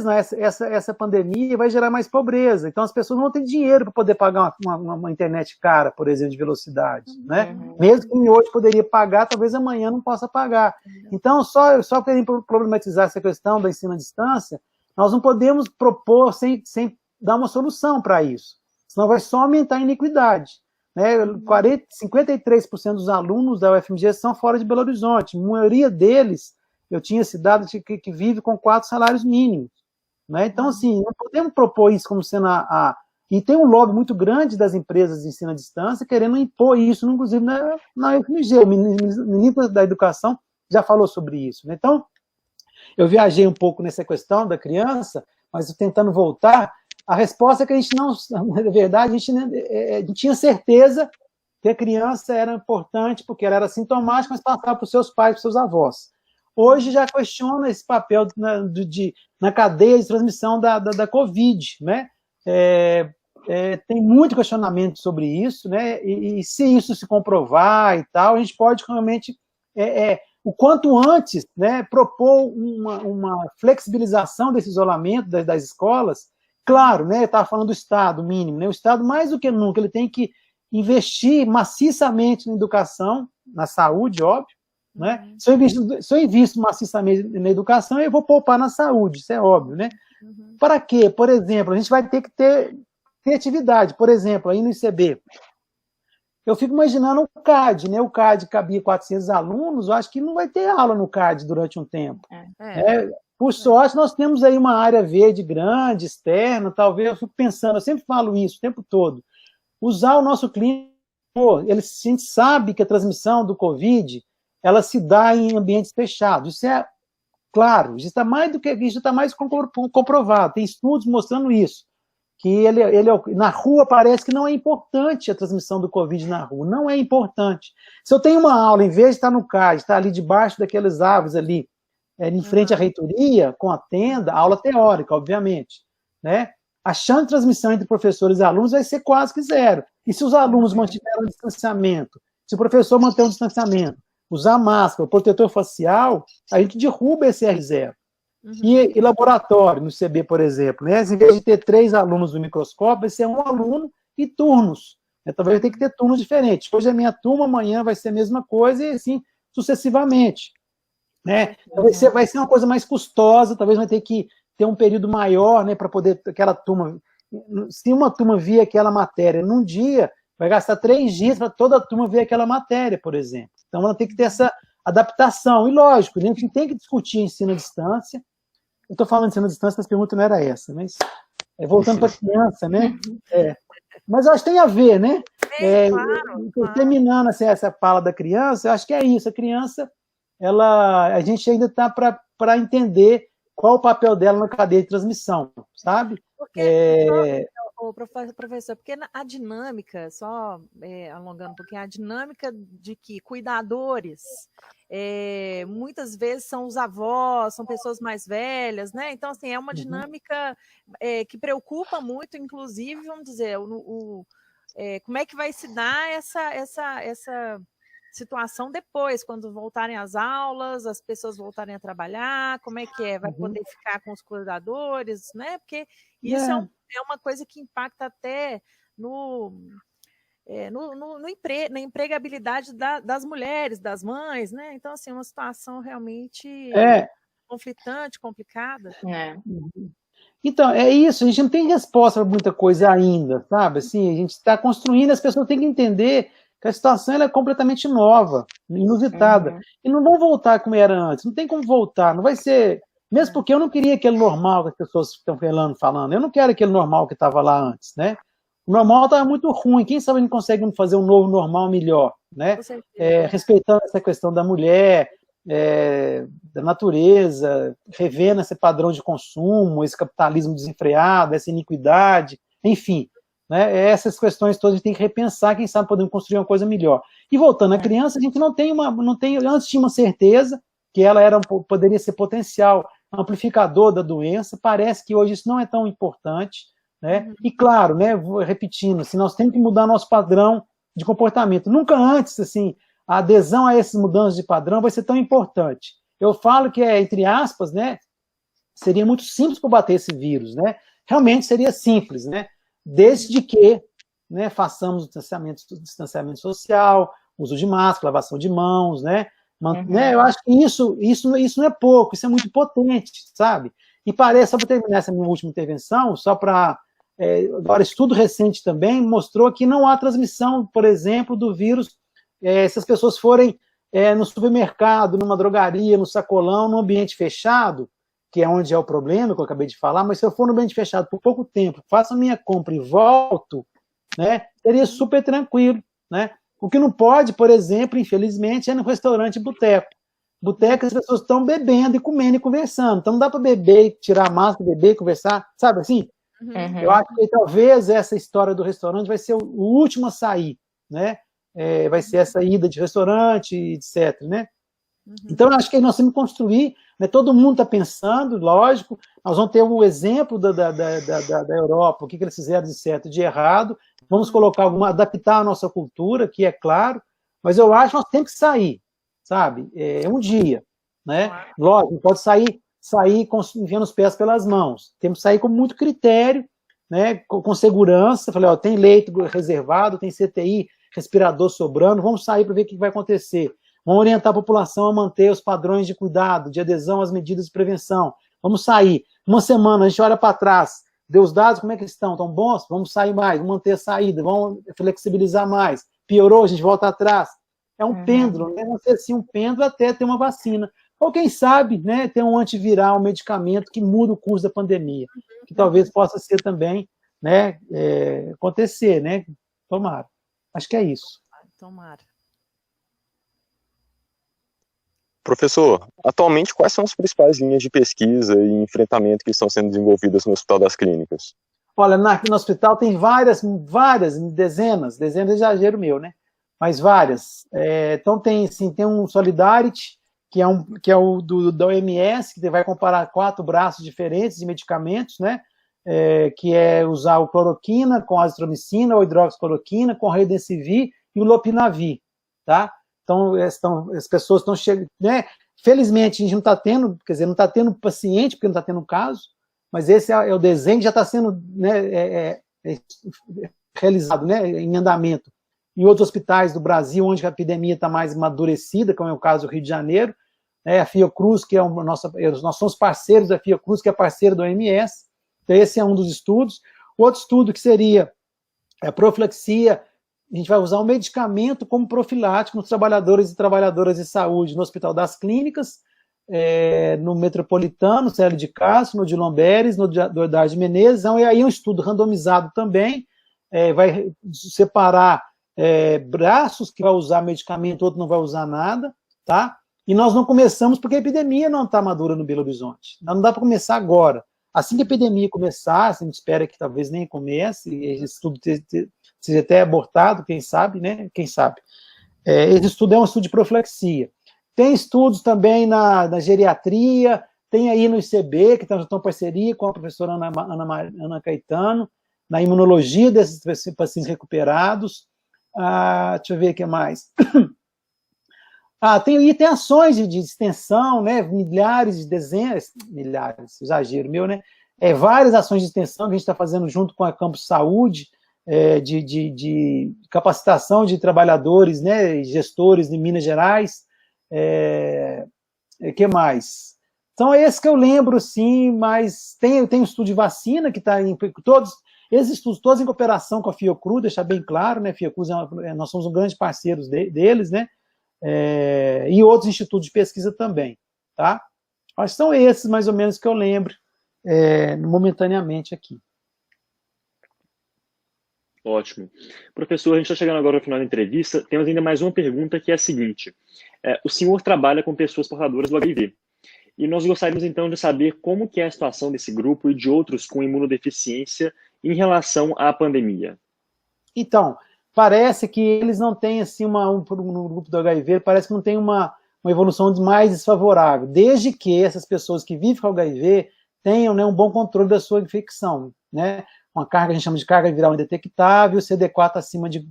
não, essa pandemia vai gerar mais pobreza. Então as pessoas não têm dinheiro para poder pagar uma internet cara, por exemplo, de velocidade, né? Mesmo que hoje poderia pagar, talvez amanhã não possa pagar. Então, só querendo problematizar essa questão da ensino à distância, nós não podemos propor sem dar uma solução para isso. Senão vai só aumentar a iniquidade, né? 53% dos alunos da UFMG são fora de Belo Horizonte. A maioria deles, eu tinha esse dado que vive com 4 salários mínimos, né? Então, assim, não podemos propor isso como sendo E tem um lobby muito grande das empresas de ensino à distância querendo impor isso, inclusive na UFMG. O ministro da Educação já falou sobre isso, né? Então, eu viajei um pouco nessa questão da criança, mas tentando voltar, a resposta é que a gente não, na verdade, a gente não tinha certeza que a criança era importante, porque ela era sintomática, mas passava para os seus pais, para os seus avós. Hoje já questiona esse papel na cadeia de transmissão da Covid, né? Tem muito questionamento sobre isso, né? E se isso se comprovar e tal, a gente pode realmente, o quanto antes, né, propor uma flexibilização desse isolamento das escolas. Claro, né? Eu estava falando do Estado mínimo, né? O Estado, mais do que nunca, ele tem que investir maciçamente na educação, na saúde, óbvio, né? Se eu invisto maciçamente na educação, eu vou poupar na saúde, isso é óbvio, né? Para quê? Por exemplo, a gente vai ter que ter atividade. Por exemplo, aí no ICB, eu fico imaginando o CAD, né? O CAD cabia 400 alunos, eu acho que não vai ter aula no CAD durante um tempo. Por sorte, nós temos aí uma área verde grande, externa, talvez, eu fico pensando, eu sempre falo isso o tempo todo, usar o nosso clínico, a gente sabe que a transmissão do Covid, ela se dá em ambientes fechados. Isso é claro, isso está mais comprovado. Tem estudos mostrando isso. Que na rua parece que não é importante a transmissão do Covid na rua. Não é importante. Se eu tenho uma aula, em vez de estar no CAD, estar ali debaixo daquelas árvores ali, em frente à reitoria, com a tenda, aula teórica, obviamente, né? A chance de transmissão entre professores e alunos vai ser quase que zero. E se os alunos mantiverem o distanciamento, se o professor manter o distanciamento, usar máscara, protetor facial, a gente derruba esse R0. E laboratório, no CB, por exemplo, né? Em vez de ter 3 alunos no microscópio, vai ser 1 aluno e turnos. Talvez tenha que ter turnos diferentes. Hoje é minha turma, amanhã vai ser a mesma coisa, e assim sucessivamente, né? Talvez vai ser uma coisa mais custosa, talvez vai ter que ter um período maior, né, para poder aquela turma. Se uma turma via aquela matéria num dia, vai gastar 3 dias para toda a turma ver aquela matéria, por exemplo. Então, ela tem que ter essa adaptação. E, lógico, a gente tem que discutir ensino à distância. Eu estou falando de ensino à distância, mas a pergunta não era essa, mas voltando para a criança, né? Mas eu acho que tem a ver, né? Claro. Terminando assim, essa fala da criança, eu acho que é isso. A criança, a gente ainda está para entender qual o papel dela na cadeia de transmissão, sabe? Professor, porque a dinâmica, só alongando um pouquinho, a dinâmica de que cuidadores muitas vezes são os avós, são pessoas mais velhas, né? Então, assim, é uma dinâmica que preocupa muito, inclusive, vamos dizer, como é que vai se dar essa situação depois, quando voltarem às aulas, as pessoas voltarem a trabalhar, como é que vai poder ficar com os cuidadores, né? Porque isso é uma coisa que impacta até na empregabilidade das mulheres, das mães, né? Então, assim, uma situação realmente conflitante, complicada. Então, é isso, a gente não tem resposta para muita coisa ainda, sabe? Assim, a gente está construindo, as pessoas têm que entender que a situação ela é completamente nova, inusitada. E não vão voltar como era antes, não tem como voltar, não vai ser... Mesmo porque eu não queria aquele normal que as pessoas estão falando, eu não quero aquele normal que estava lá antes, né? O normal estava muito ruim, quem sabe a gente consegue fazer um novo normal melhor, né? Respeitando essa questão da mulher, da natureza, revendo esse padrão de consumo, esse capitalismo desenfreado, essa iniquidade, enfim, né? Essas questões todas a gente tem que repensar, quem sabe podemos construir uma coisa melhor. E voltando à criança, a gente antes tinha uma certeza que ela poderia ser potencial amplificador da doença, parece que hoje isso não é tão importante, né? E claro, né, vou repetindo, assim, nós temos que mudar nosso padrão de comportamento. Nunca antes, assim, a adesão a essas mudanças de padrão vai ser tão importante. Eu falo que entre aspas, né, seria muito simples combater esse vírus, né? Realmente seria simples, né? Desde que, né, façamos distanciamento social, uso de máscara, lavação de mãos, né? Eu acho que isso não é pouco, isso é muito potente, sabe? E parece, só para terminar essa minha última intervenção, só para... agora, estudo recente também mostrou que não há transmissão, por exemplo, do vírus se as pessoas forem no supermercado, numa drogaria, no sacolão, num ambiente fechado, que é onde é o problema que eu acabei de falar, mas se eu for no ambiente fechado por pouco tempo, faço a minha compra e volto, né, seria super tranquilo, né? O que não pode, por exemplo, infelizmente, é no restaurante boteco. Boteco, as pessoas estão bebendo e comendo e conversando. Então não dá para beber, tirar a máscara, beber e conversar, sabe assim? Eu acho que talvez essa história do restaurante vai ser o último a sair, né? Vai ser essa ida de restaurante, etc, né? Então eu acho que nós temos que construir, né? Todo mundo está pensando, lógico, nós vamos ter um exemplo da Europa, o que eles fizeram de certo e de errado, vamos colocar adaptar a nossa cultura, que é claro, mas eu acho que nós temos que sair, sabe? Um dia, né? Lógico, não pode sair enfiando os pés pelas mãos, temos que sair com muito critério, né? Com segurança, falei, ó, tem leito reservado, tem CTI, respirador sobrando, vamos sair para ver o que vai acontecer. Vamos orientar a população a manter os padrões de cuidado, de adesão às medidas de prevenção. Vamos sair. Uma semana, a gente olha para trás, deu os dados, como é que estão? Estão bons? Vamos sair mais, vamos manter a saída, vamos flexibilizar mais. Piorou, a gente volta atrás. É um pêndulo, né? Não sei se um pêndulo até ter uma vacina. Ou quem sabe, né, ter um antiviral, um medicamento que muda o curso da pandemia, que talvez possa ser também, né, acontecer, né? Tomara. Acho que é isso. Tomara. Professor, atualmente quais são as principais linhas de pesquisa e enfrentamento que estão sendo desenvolvidas no Hospital das Clínicas? Olha, no hospital tem várias, dezenas de exagero meu, né? Mas várias. Então tem um Solidarity, que é o da OMS, que vai comparar 4 braços diferentes de medicamentos, né? Que é usar o cloroquina com a azitromicina, ou hidroxicloroquina, com a Remdesivir e o Lopinavir, tá? Então, as pessoas estão chegando, né? Felizmente, a gente não está tendo, quer dizer, não está tendo paciente, porque não está tendo caso, mas esse é o desenho que já está sendo, né, realizado, né, em andamento. Em outros hospitais do Brasil, onde a epidemia está mais amadurecida, como é o caso do Rio de Janeiro, né, a Fiocruz, que nós somos parceiros da Fiocruz, que é parceira do OMS, então esse é um dos estudos. O outro estudo que seria a profilaxia, a gente vai usar um medicamento como profilático nos trabalhadores e trabalhadoras de saúde no Hospital das Clínicas, no Metropolitano, no Célio de Castro, no de Lomberes, no do Eduardo de Menezes. Então, e aí um estudo randomizado também, vai separar braços que vai usar medicamento, outro não vai usar nada, tá? E nós não começamos porque a epidemia não está madura no Belo Horizonte. Não dá para começar agora. Assim que a epidemia começar, a gente espera que talvez nem comece, esse estudo seja até abortado, quem sabe, né? Quem sabe. Esse estudo é um estudo de profilaxia. Tem estudos também na geriatria, tem aí no ICB, que estão em parceria com a professora Ana Caetano, na imunologia desses pacientes recuperados. Deixa eu ver o que mais. Tem ações de extensão, né? Milhares, exagero meu, né? Várias ações de extensão que a gente está fazendo junto com a Campus Saúde, de capacitação de trabalhadores, né, e gestores de Minas Gerais. Que mais? Então, esse que eu lembro, sim, mas tem um estudo de vacina que está em todos, esses estudos todos em cooperação com a Fiocruz, deixar bem claro, né, Fiocruz, nós somos um grande parceiro deles, né, e outros institutos de pesquisa também, tá? Acho que são esses, mais ou menos, que eu lembro momentaneamente aqui. Ótimo. Professor, a gente está chegando agora ao final da entrevista, temos ainda mais uma pergunta que é a seguinte. O senhor trabalha com pessoas portadoras do HIV, e nós gostaríamos então de saber como que é a situação desse grupo e de outros com imunodeficiência em relação à pandemia. Então, parece que eles não têm, assim, no grupo do HIV, parece que não tem uma evolução mais desfavorável, desde que essas pessoas que vivem com HIV tenham, né, um bom controle da sua infecção, né? Uma carga, a gente chama de carga viral indetectável, CD4 acima de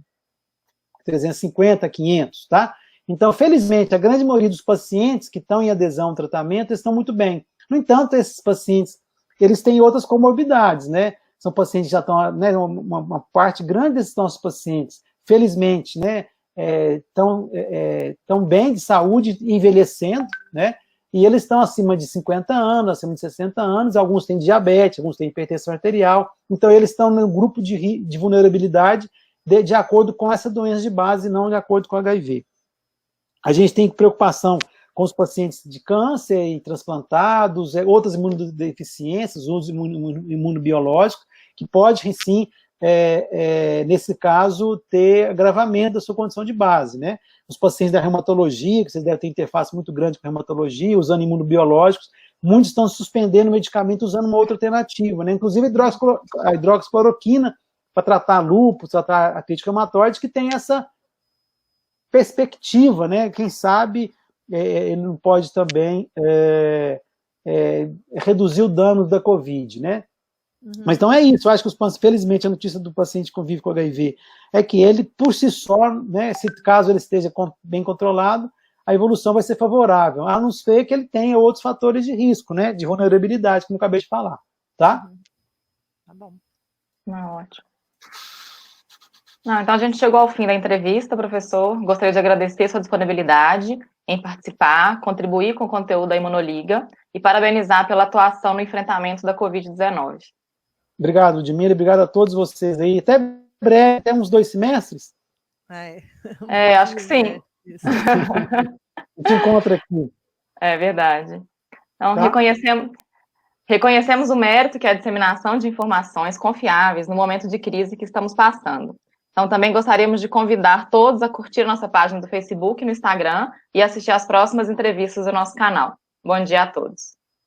350, 500, tá? Então, felizmente, a grande maioria dos pacientes que estão em adesão ao tratamento estão muito bem. No entanto, esses pacientes, eles têm outras comorbidades, né? São pacientes que já estão, né, uma parte grande desses nossos pacientes, felizmente, né, estão bem de saúde, envelhecendo, né? E eles estão acima de 50 anos, acima de 60 anos, alguns têm diabetes, alguns têm hipertensão arterial, então eles estão no grupo de vulnerabilidade de acordo com essa doença de base, não de acordo com o HIV. A gente tem preocupação com os pacientes de câncer e transplantados, outras imunodeficiências, uso imunobiológico, que pode, sim, nesse caso, ter agravamento da sua condição de base, né? Os pacientes da reumatologia, que vocês devem ter interface muito grande com a reumatologia, usando imunobiológicos, muitos estão suspendendo o medicamento usando uma outra alternativa, né? Inclusive a hidroxicloroquina, para tratar lúpus, tratar artrite reumatoide, que tem essa perspectiva, né? Quem sabe ele não pode também reduzir o dano da Covid, né? Uhum. Mas então é isso, eu acho que felizmente a notícia do paciente que convive com HIV é que ele, por si só, né, se caso ele esteja bem controlado, a evolução vai ser favorável, a não ser que ele tenha outros fatores de risco, né, de vulnerabilidade, como eu acabei de falar, tá? Tá bom. Ótimo. Então a gente chegou ao fim da entrevista, professor. Gostaria de agradecer sua disponibilidade em participar, contribuir com o conteúdo da Imunoliga e parabenizar pela atuação no enfrentamento da Covid-19. Obrigado, Ludmila, obrigado a todos vocês aí. Até breve, até uns 2 semestres. Acho que sim. A gente encontra aqui. É verdade. Então, tá? Reconhecemos o mérito que é a disseminação de informações confiáveis no momento de crise que estamos passando. Então, também gostaríamos de convidar todos a curtir nossa página do Facebook e no Instagram e assistir às próximas entrevistas do nosso canal. Bom dia a todos.